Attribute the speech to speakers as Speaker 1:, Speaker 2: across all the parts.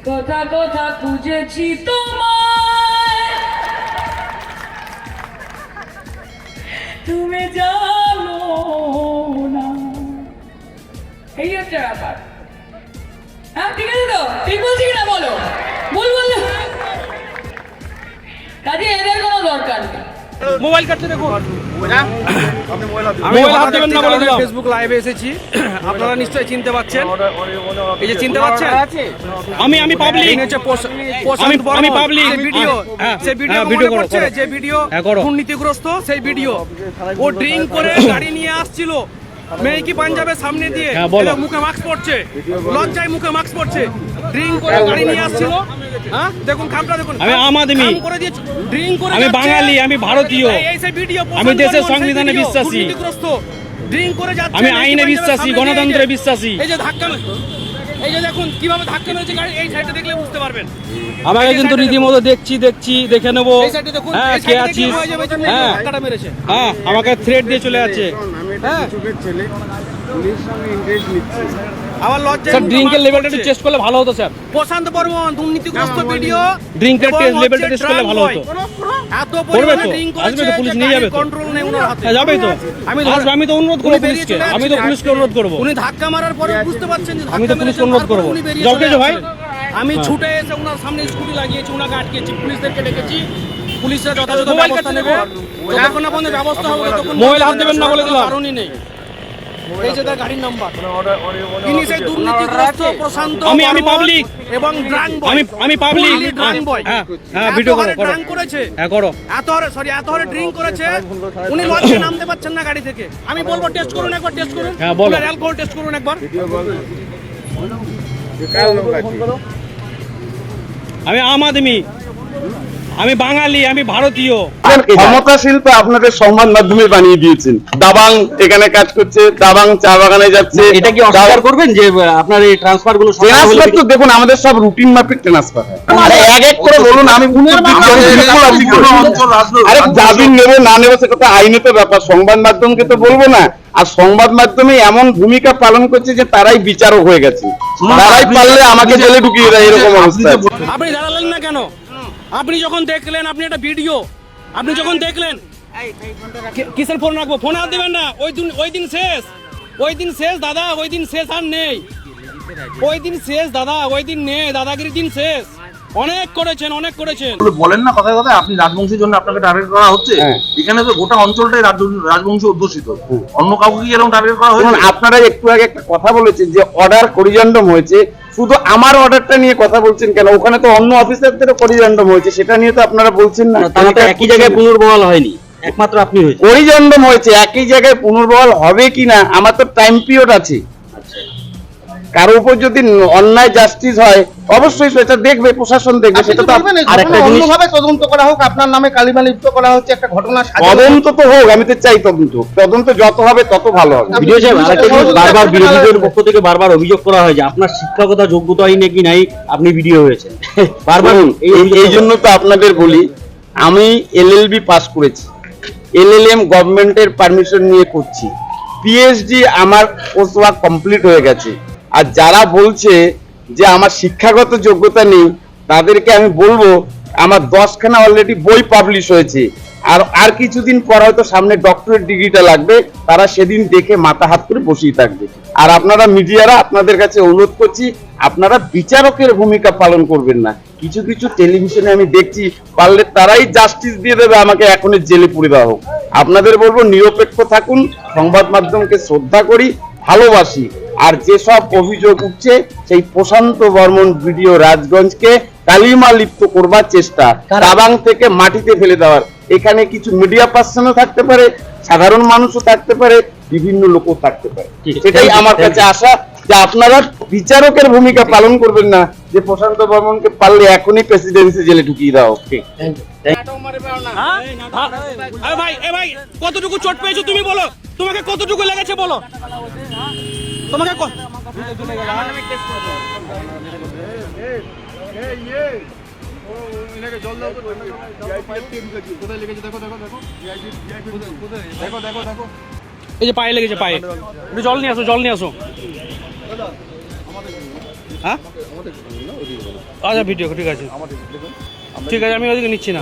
Speaker 1: কথা কথা খুঁজেছি তোমায়, তুমি জানো না। এই হচ্ছে ব্যাপার। হ্যাঁ ঠিক আছে তো, ঠিক বলছি কিনা বলো, ভুল বললে কাজে এদের কোনো দরকার নেই।
Speaker 2: মোবাইল কাটতে দেখুন,
Speaker 3: আমি
Speaker 2: হাত দেবেন না বলে দিলাম।
Speaker 3: ফেসবুক লাইভে এসেছি, আপনারা নিশ্চয়ই চিনতে পাচ্ছেন। এই যে চিনতে পাচ্ছেন,
Speaker 2: আমি পাবলিক, আমি পাবলিক
Speaker 3: ভিডিও,
Speaker 2: হ্যাঁ,
Speaker 3: সেই ভিডিও
Speaker 2: হ্যাঁ, ভিডিও
Speaker 3: করছে,
Speaker 2: করো।
Speaker 3: যে ভিডিও
Speaker 2: হ্যাঁ, করো।
Speaker 3: দুর্নীতিগ্রস্ত সেই ভিডিও। ও ড্রিঙ্ক করে গাড়ি নিয়ে আসছিল মেয়েকি পাঞ্জাবের সামনে দিয়ে,
Speaker 2: হ্যাঁ, বলো।
Speaker 3: মুখে মাস্ক পরছে, লজ্জায় মুখে মাস্ক পরছে, ড্রিঙ্ক করে গাড়ি নিয়ে আসছিল। হ্যাঁ দেখুন, খামটা দেখুন,
Speaker 2: আমি আম আদমি,
Speaker 3: খাম করে দিয়েছে, ড্রিঙ্ক করে
Speaker 2: আমি
Speaker 3: যাচ্ছে।
Speaker 2: বাঙালি, আমি ভারতীয়,
Speaker 3: এই সেই ভিডিও,
Speaker 2: আমি দেশের
Speaker 3: সেই
Speaker 2: সংবিধানে
Speaker 3: ভিডিও,
Speaker 2: বিশ্বাসী।
Speaker 3: দুর্নীতিগ্রস্ত ড্রিঙ্ক করে যাচ্ছে,
Speaker 2: আমি
Speaker 3: মেয়েকি
Speaker 2: আইনে
Speaker 3: পাঞ্জাবের
Speaker 2: বিশ্বাসী,
Speaker 3: সামনে দিয়ে,
Speaker 2: গণতন্ত্রে বিশ্বাসী।
Speaker 3: এই যে ধাক্কা, এই যে দেখুন কিভাবে ধাক্কা মেরেছে গাড়ি, এই সাইডে দেখলে বুঝতে পারবেন।
Speaker 2: আমাকে কিন্তু রীতিমতো দেখছি দেখে নেবো।
Speaker 3: এই সাইডে দেখুন,
Speaker 2: হ্যাঁ,
Speaker 3: এই
Speaker 2: কে
Speaker 3: সাইডে
Speaker 2: আছিস?
Speaker 3: দেখলে হয়ে যাবে যে
Speaker 2: হ্যাঁ,
Speaker 3: ধাক্কাটা মেরেছে।
Speaker 2: হ্যাঁ, আমাকে থ্রেট দিয়ে চলে যাচ্ছে।
Speaker 3: হ্যাঁ,
Speaker 4: চোখের ছেলে পুলিশ সঙ্গে ইন্টারেস্ট নিচ্ছে।
Speaker 3: আবার লজ্জায়
Speaker 2: স্যার
Speaker 3: মুখে
Speaker 2: ড্রিঙ্কের
Speaker 3: মাস্ক
Speaker 2: লেভেলটা একটু
Speaker 3: পরছে।
Speaker 2: চেষ্ট করলে ভালো হতো স্যার।
Speaker 3: প্রশান্ত বর্মন দুর্নীতিগ্রস্ত ভিডিও,
Speaker 2: ড্রিঙ্কের
Speaker 3: এবং
Speaker 2: লেভেলটা
Speaker 3: হচ্ছে
Speaker 2: টেস্ট করলে ভালো হতো।
Speaker 3: এত
Speaker 2: করবে
Speaker 3: পরিমাণে
Speaker 2: তো,
Speaker 3: ড্রিঙ্ক
Speaker 2: আসবে
Speaker 3: করেছে
Speaker 2: তো, পুলিশ
Speaker 3: যে
Speaker 2: নিয়ে যাবে তো।
Speaker 3: কন্ট্রোল নেই ওনার হাতে।
Speaker 2: হ্যাঁ, যাবে তো,
Speaker 3: ধরে-
Speaker 2: আমি তো অনুরোধ করবো
Speaker 3: উনি বেরিয়ে
Speaker 2: পুলিশকে,
Speaker 3: চলে
Speaker 2: আমি তো
Speaker 3: যাচ্ছেন।
Speaker 2: পুলিশকে অনুরোধ করবো।
Speaker 3: উনি ধাক্কা মারার পরে বুঝতে পারছেন যে
Speaker 2: আমি তো
Speaker 3: ধাক্কা
Speaker 2: পুলিশকে
Speaker 3: মেরেছেন,
Speaker 2: অনুরোধ
Speaker 3: তারপরে
Speaker 2: করবো।
Speaker 3: উনি বেরিয়ে
Speaker 2: যাও
Speaker 3: চলে
Speaker 2: কেছো ভাই?
Speaker 3: যাচ্ছেন। আমি ছুটে এসে ওনার সামনে স্কুটি লাগিয়েছি, ওনাকে আটকেছি, পুলিশদেরকে ডেকেছি, পুলিশরা যথাযথ
Speaker 2: মোবাইল
Speaker 3: ব্যবস্থা
Speaker 2: কাটতে
Speaker 3: নেবে।
Speaker 2: দেবো।
Speaker 3: যতক্ষণ না পর্যন্ত ব্যবস্থা হবে ততক্ষণ
Speaker 2: মোবাইল হাত দেবেন না বলে দিলাম।
Speaker 3: কারণই নেই। এই যে তার গাড়ির নাম্বার, ইনি সেই দুর্নীতিগ্রস্ত প্রশান্ত
Speaker 2: আমি
Speaker 3: বর্মন
Speaker 2: পাবলিক
Speaker 3: এবং ড্রাং বয়।
Speaker 2: আমি পাবলিক।
Speaker 3: Fully drunk boy।
Speaker 2: হ্যাঁ, হ্যাঁ, ভিডিও করো, করো।
Speaker 3: ড্রাং করেছে,
Speaker 2: হ্যাঁ, করো।
Speaker 3: এত হারে ড্রিঙ্ক করেছে, উনি লজ্জায় নামতে পারছেন না গাড়ি থেকে। আমি বলবো টেস্ট করুন একবার, টেস্ট করুন,
Speaker 2: হ্যাঁ, বলো।
Speaker 3: অ্যালকোহল টেস্ট করুন একবার।
Speaker 4: কার লোক আছে?
Speaker 2: আমি আম আদমি, আমি বাঙালি, আমি ভারতীয়।
Speaker 5: ক্ষমতাশীল তো আপনাদের সংবাদ মাধ্যমে বানিয়ে দিয়েছেন। দাবাং এখানে কাজ করছে, দাবাং চা বাগানে যাচ্ছে।
Speaker 6: এটা কি অস্বীকার করবেন যে আপনার এই ট্রান্সফার গুলো
Speaker 5: ট্রান্সফার তো দেখুন আমাদের সব রুটিন মাফিক ট্রান্সফার হয়। আরে এক এক করে বলুন, আমি আরে জামিন নেবো না নেবো সেটা তো আইনত ব্যাপার, সংবাদ মাধ্যমকে তো বলবো না। আর সংবাদ মাধ্যমে এমন ভূমিকা পালন করছে যে তারাই বিচারক হয়ে গেছে, তারাই পারলে আমাকে জেলে ঢুকিয়ে দেয়, এরকম অবস্থা।
Speaker 3: আপনি দাঁড়ালেন না কেন? আপনি যখন দেখলেন, আপনি একটা ভিডিও, আপনি যখন দেখলেন, কিসের ফোন রাখবো? ফোন হাত দেবেন না। ওই দিন শেষ দাদা, ওই দিন শেষ আর নেই। ওই দিন শেষ দাদা, ওই দিন নেই, দাদাগিরির দিন শেষ। অনেক করেছেন, অনেক করেছেন।
Speaker 7: বলেন না কথায় কথায় আপনি রাজবংশীর জন্য আপনাকে টার্গেট করা হচ্ছে।
Speaker 5: হ্যাঁ।
Speaker 7: এখানে তো গোটা অঞ্চলটাই রাজবংশী অধ্যুষিত, অন্য কাউকে কি এরকম টার্গেট করা
Speaker 5: দেখুন,
Speaker 7: হয়েছে?
Speaker 5: আপনারা একটু আগে একটা কথা বলেছেন যে অর্ডার করিজন্ডম হয়েছে, শুধু আমার অর্ডারটা নিয়ে কথা বলছেন কেন? ওখানে তো অন্য অফিসারদেরও করিজন্ডম হয়েছে, সেটা নিয়ে তো আপনারা বলছেন না।
Speaker 6: তাহলে তো একই জায়গায় পুনর্বহাল হয়নি, একমাত্র আপনি হয়েছে।
Speaker 5: করিজন্ডম হয়েছে, একই জায়গায় পুনর্বহাল হবে কিনা আমার তো টাইম পিরিয়ড আছে। কারো উপর যদি অন্যায় জাস্টিস হয় অবশ্যই সেটা দেখবে, প্রশাসন দেখবে। সেটা তো
Speaker 6: আরেকটা জিনিস,
Speaker 4: অন্যভাবে তদন্ত করা হোক, আপনার নামে কালিমা লিপ্ত করা হচ্ছে একটা ঘটনা
Speaker 5: তদন্ত তো হোক, আমি তো চাই তদন্ত যত হবে তত ভালো হবে।
Speaker 6: ভিডিও সাহেব আরেকটা জিনিস, বারবার বিরোধীদের পক্ষ থেকে বারবার অভিযোগ করা হয় যে আপনার শিক্ষকতা যোগ্যতাই নাকি নাই, আপনি ভিডিও হয়েছেন বারবার।
Speaker 5: এই জন্য তো আপনাদের বলি, আমি এলএলবি পাস করেছি, এলএলএম গভর্নমেন্টের পারমিশন নিয়ে করছি, পিএইচডি আমার কোর্স ওয়ার্ক কমপ্লিট হয়ে গেছে। আর যারা বলছে যে আমার শিক্ষাগত যোগ্যতা নেই, তাদেরকে আমি বলবো আমার 10খানা অলরেডি বই পাবলিশ হয়েছে, আর কিছুদিন পর হয়তো সামনে ডক্টরেট ডিগ্রিটা লাগবে, তারা সেদিন দেখে মাথা হাত করে বসেই থাকবে। আর আপনারা মিডিয়ারা, আপনাদের কাছে অনুরোধ করছি, আপনারা বিচারকের ভূমিকা পালন করবেন না। কিছু কিছু টেলিভিশনে আমি দেখছি, পারলে তারাই জাস্টিস দিয়ে দেবে, আমাকে এখনই জেলে পুরে দেওয়া হোক। আপনাদের বলবো নিরপেক্ষ থাকুন, সংবাদ মাধ্যমকে শ্রদ্ধা করি, ভালোবাসি। আর যেসব অভিযোগ উঠছে, সেই প্রশান্ত বর্মন ভিডিও রাজগঞ্জকে কালিমা লিপ্ত করবার চেষ্টা, দাবাং থেকে মাটিতে ফেলে দেওয়ার। এখানে কিছু মিডিয়া পার্সনও থাকতে পারে, সাধারণ মানুষও থাকতে পারে, বিভিন্ন লোকও থাকতে পারে। সেটাই আমার কাছে আশা, যে আপনারা বিচারকের ভূমিকা পালন করবেন না, যে প্রশান্ত বর্মনকে পারলে এখনই প্রেসিডেন্সি জেলে ঢুকিয়ে দাও। ঠিক।
Speaker 3: হ্যাঁ? ভাই কতটুকু চোট পেয়েছো তুমি বলো, তোমাকে কতটুকু লেগেছে বলো, তোমাকে
Speaker 2: এই যে পায়ে লেগেছে, পায়ে। একটু জল নিয়ে আসো, জল নিয়ে আসো।
Speaker 3: হ্যাঁ আচ্ছা ভিডিও ঠিক আছে ঠিক আছে, আমি ওদিকে নিচ্ছি না।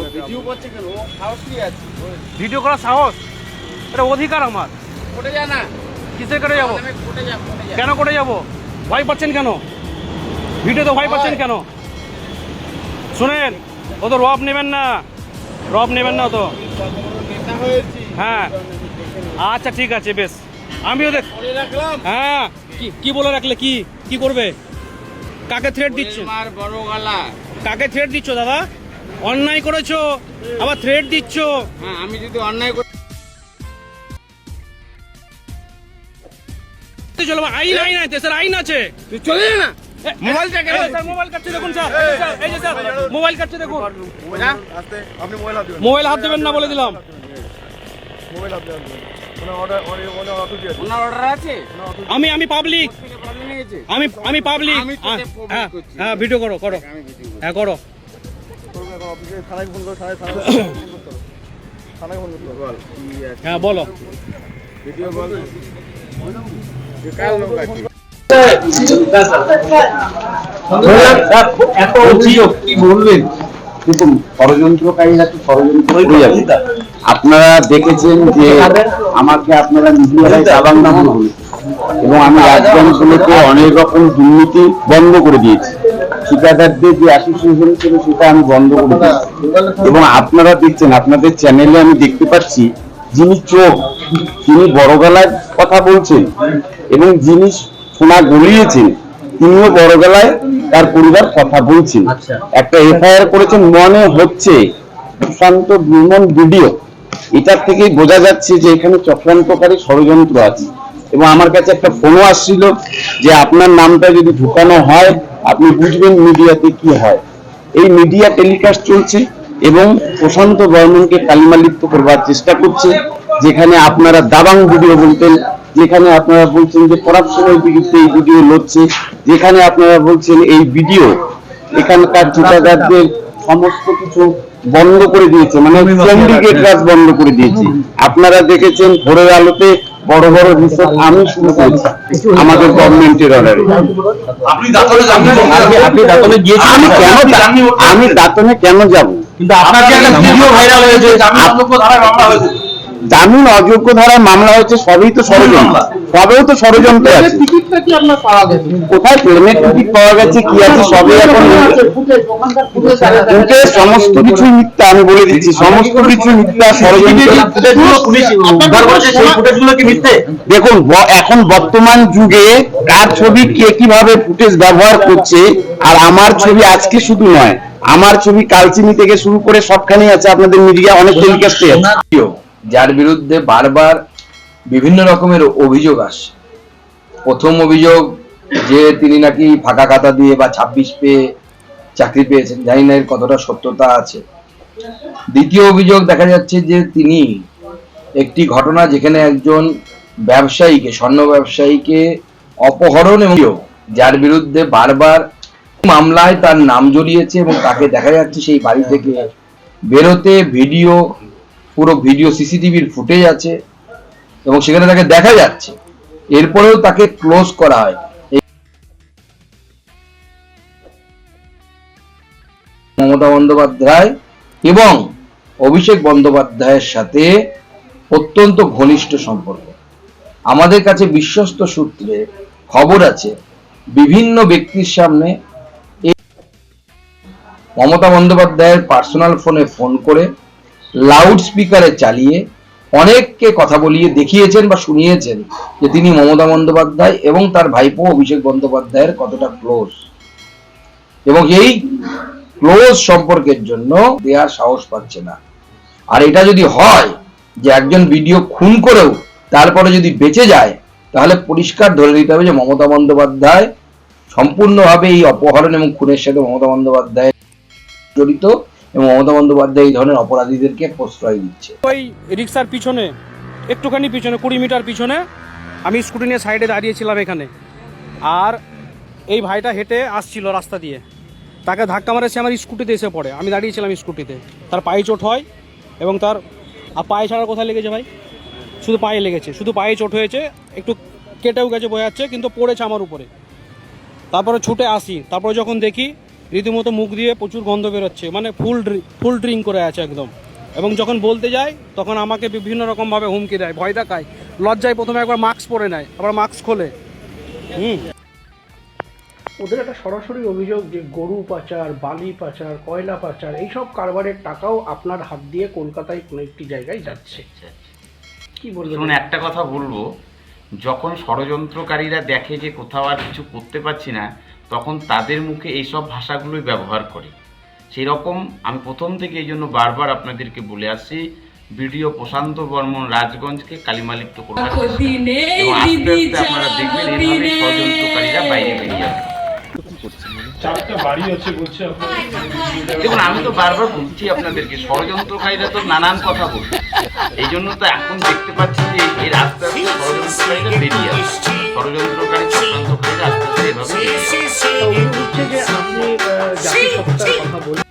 Speaker 3: ভিডিও করার সাহস, এটা অধিকার আমার। কিসে করে যাবো? কেন করে যাবো? ভয় পাচ্ছেন কেন? ভিডিওতে ভয় পাচ্ছেন কেন? শুনেন, ও তো রব নেবেন না, রব নেবেন না তো। হ্যাঁ আচ্ছা ঠিক আছে, বেশ আমিও দেখ। হ্যাঁ কি বলে রাখলে? কি করবে? কাকে থ্রেট দিচ্ছ? কাকে থ্রেট দিচ্ছ দাদা? অন্যায় করেছো আবার থ্রেট দিচ্ছ।
Speaker 5: আমি যদি অন্যায়
Speaker 3: চলো, আইন আছে স্যার, আইন আছে।
Speaker 5: চলে না
Speaker 3: মোবাইল কাটছে দেখুন স্যার, এই যে স্যার মোবাইল কাটছে দেখুন। মোবাইল হাত দেবেন না বলে দিলাম। আমি পাবলিক, আমি পাবলিক। হ্যাঁ ভিডিও করো হ্যাঁ করো। হ্যাঁ বলো।
Speaker 5: এত অভিযোগ কি বলবেন? দেখুন, ষড়যন্ত্রকারীরা তো ষড়যন্ত্র করে যাবে। আপনারা দেখেছেন যে আমাকে আপনারা মিডিয়ায় দাবাং নাম বলেছেন এবং আমি রাজধানীগুলোতে অনেক রকম দুর্নীতি বন্ধ করে দিয়েছি। ঠিকাদারদের যে অ্যাসোসিয়েশন ছিল সেটা আমি বন্ধ করে দিয়েছি এবং আপনারা দেখছেন, আপনাদের চ্যানেলে আমি দেখতে পাচ্ছি যিনি চোখ, তিনি বড় গলায় কথা বলছেন এবং যিনি সোনা গলিয়েছেন তিনিও বড় গলায় তার পরিবার কথা বলছেন। একটা এফআইআর করেছেন, মনে হচ্ছে সুশান্ত বিমন ভিডিও। এটার থেকেই বোঝা যাচ্ছে যে এখানে চক্রান্তকারী ষড়যন্ত্র আছে এবং আমার কাছে একটা ফোনও আসছিল যে আপনার নামটা যদি ঢুকানো হয় আপনি বুঝবেন মিডিয়াতে কি হয়। এই মিডিয়া টেলিকাস্ট চলছে এবং প্রশান্ত বর্মনকে কালিমালিপ্ত করবার চেষ্টা করছে। যেখানে আপনারা দাবাং ভিডিও বলতেন, যেখানে আপনারা বলছেন যে করাপশনের বিরুদ্ধে এই ভিডিও লড়ছে, যেখানে আপনারা বলছেন এই ভিডিও এখানকার ঠিকাদারদের সমস্ত কিছু বন্ধ করে দিয়েছে, মানে সিন্ডিকেট কাজ বন্ধ করে দিয়েছে। আপনারা দেখেছেন ভোরের আলোতে বড় বড় রিসোর্ট আমি শুরু করেছি আমাদের গভর্নমেন্টের অর্ডারে।
Speaker 7: আপনি দাঁতনে গিয়েছেন?
Speaker 5: আমি দাঁতনে কেন যাব?
Speaker 7: কিন্তু আপনার যে একটা ভিডিও ভাইরাল হয়েছে,
Speaker 5: জামিন অযোগ্য ধারায় মামলা হয়েছে, সবই তো ষড়যন্ত্র, সবেও তো ষড়যন্ত্র আছে। কোথায় প্লেনের টিকিট পাওয়া গেছে, কি আছে, সবই এখন সমস্ত কিছুই মিথ্যা। আমি বলে দিচ্ছি, সমস্ত কিছু মিথ্যা, ষড়যন্ত্র। দেখুন, এখন বর্তমান যুগে কার ছবি কে কিভাবে ফুটেজ ব্যবহার করছে, আর আমার ছবি আজকে শুধু নয়, আমার ছবি কালচিনি থেকে শুরু করে সবখানেই আছে, আপনাদের মিডিয়া অনেক টেলিকাস্টে আছে।
Speaker 8: যার বিরুদ্ধে বারবার বিভিন্ন রকমের অভিযোগ আসে। প্রথম অভিযোগ যে তিনি নাকি ফাঁকা খাতা দিয়ে বা 26 পেয়ে চাকরি পেয়েছেন, জানি না এর কতটা সত্যতা আছে। দ্বিতীয় অভিযোগ দেখা যাচ্ছে যে তিনি একটি ঘটনা যেখানে একজন ব্যবসায়ীকে, স্বর্ণ ব্যবসায়ীকে অপহরণ এবং যার বিরুদ্ধে বারবার মামলায় তার নাম জড়িয়েছে এবং তাকে দেখা যাচ্ছে সেই বাড়ি থেকে বেরোতে, ভিডিও, পুরো ভিডিও সিসিটিভির ফুটেজ আছে এবং সেখানে তাকে দেখা যাচ্ছে। এরপরেও তাকে ক্লোজ করা হয়। মমতা বন্দ্যোপাধ্যায় এবং অভিষেক বন্দ্যোপাধ্যায়ের সাথে অত্যন্ত ঘনিষ্ঠ সম্পর্ক। আমাদের কাছে বিশ্বস্ত সূত্রে খবর আছে, বিভিন্ন ব্যক্তির সামনে মমতা বন্দ্যোপাধ্যায়ের পার্সোনাল ফোনে ফোন করে লাউড স্পিকারে চালিয়ে অনেককে কথা বলিয়ে দেখিয়েছেন বা শুনিয়েছেন যে তিনি মমতা বন্দ্যোপাধ্যায় এবং তার ভাইপো অভিষেক বন্দ্যোপাধ্যায়ের কতটা ক্লোজ, এবং এই ক্লোজ সম্পর্কের জন্য দেওয়ার সাহস পাচ্ছে না। আর এটা যদি হয় যে একজন ভিডিও খুন করেও তারপরে যদি বেঁচে যায়, তাহলে পরিষ্কার ধরে দিতে হবে যে মমতা বন্দ্যোপাধ্যায় সম্পূর্ণভাবে এই অপহরণ এবং খুনের সাথে মমতা বন্দ্যোপাধ্যায় জড়িত এবং মমতা বন্দ্যোপাধ্যায় এই ধরনের অপরাধীদেরকে প্রশ্রয় দিচ্ছে।
Speaker 3: ওই রিক্সার পিছনে, একটুখানি পিছনে, 20 মিটার পিছনে আমি স্কুটি নিয়ে সাইডে দাঁড়িয়েছিলাম এখানে, আর এই ভাইটা হেঁটে আসছিল রাস্তা দিয়ে, তাকে ধাক্কা মারেছে, আমার স্কুটিতে এসে পড়ে। আমি দাঁড়িয়েছিলাম স্কুটিতে, তার পায়ে চোট হয় এবং তার পায়ে ছাড়া কোথায় লেগেছে ভাই? শুধু পায়ে লেগেছে, শুধু পায়ে চোট হয়েছে, একটু কেটেও গেছে বোঝা যাচ্ছে, কিন্তু পড়েছে আমার উপরে। তারপরে ছুটে আসি, তারপরে যখন দেখি রীতিমতো মুখ দিয়ে প্রচুর গন্ধ বেরোচ্ছে, মানে ফুল ড্রিঙ্ক করে আছে একদম। এবং যখন বলতে যাই তখন আমাকে বিভিন্ন রকমভাবে হুমকি দেয়, ভয় দেখায়, লজ্জায় প্রথমে একবার মাস্ক পরে নেয়, আবার মাস্ক খোলে।
Speaker 9: ওদের একটা সরাসরি অভিযোগ যে গরু পাচার, বালি পাচার, কয়লা পাচার, এইসব কারবারের টাকাও আপনার হাত দিয়ে কলকাতায় কোনো একটি জায়গায় যাচ্ছে। কি বলবেন?
Speaker 10: শুনুন, একটা কথা বলবো, যখন ষড়যন্ত্রকারীরা দেখে যে কোথাও আর কিছু করতে পারছি না, তখন তাদের মুখে এইসব ভাষাগুলোই ব্যবহার করে। সেই রকম আমি প্রথম থেকে এই জন্য বারবার আপনাদেরকে বলে আসছি, ভিডিও প্রশান্ত বর্মন রাজগঞ্জকে কালিমালিপ্ত করবে এবং আস্তে আস্তে আপনারা দেখবেন এইভাবে ষড়যন্ত্রকারীরা বাইরে বেরিয়ে যাবে। দেখুন, আমি তো বারবার বলছি আপনাদেরকে, ষড়যন্ত্রকারীরা তো নানান কথা বলছে, এই জন্য তো এখন দেখতে পাচ্ছি যে এই আস্তে আস্তে ষড়যন্ত্রকারীরা বেরিয়ে আসছে, ষড়যন্ত্রকারী চক্রান্তকারীরা আস্তে আস্তে এভাবে বেরিয়ে আসছে।
Speaker 9: হচ্ছে যে আপনি জাতিসত্তার কথা বলছেন,